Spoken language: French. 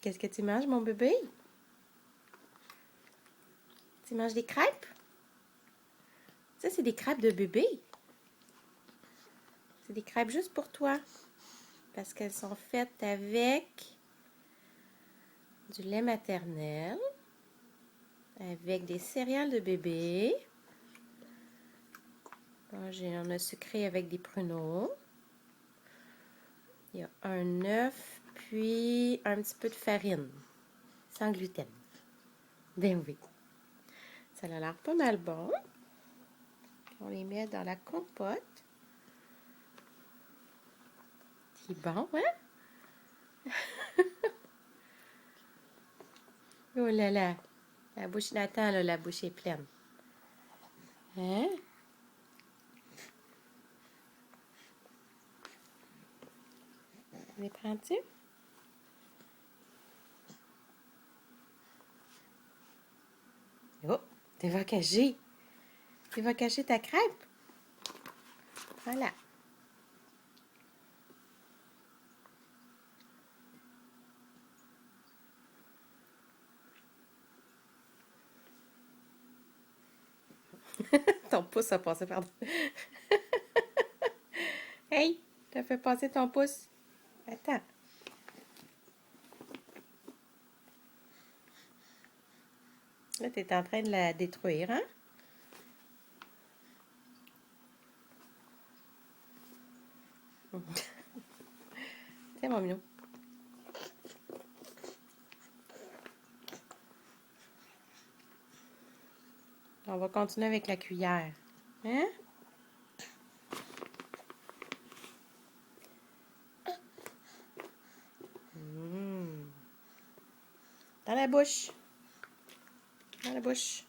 qu'est-ce que tu manges, mon bébé? Tu manges des crêpes? Ça, c'est des crêpes de bébé. C'est des crêpes juste pour toi. Parce qu'elles sont faites avec du lait maternel, avec des céréales de bébé. On a sucré avec des pruneaux. Il y a un œuf, puis un petit peu de farine, sans gluten. Ben oui. Ça a l'air pas mal bon. On les met dans la compote. C'est bon, hein? Oh là là. La bouche Nathan, là, la bouche est pleine. Hein? Les prends-tu? Oh, tu vas cacher. Tu vas cacher ta crêpe. Voilà. Ton pouce a passé, pardon. Hey, t'as fait passer ton pouce. Attends. Là, t'es en train de la détruire, hein? Tiens, mon minou. On va continuer avec la cuillère. Hein? Dans la bouche. Dans la bouche.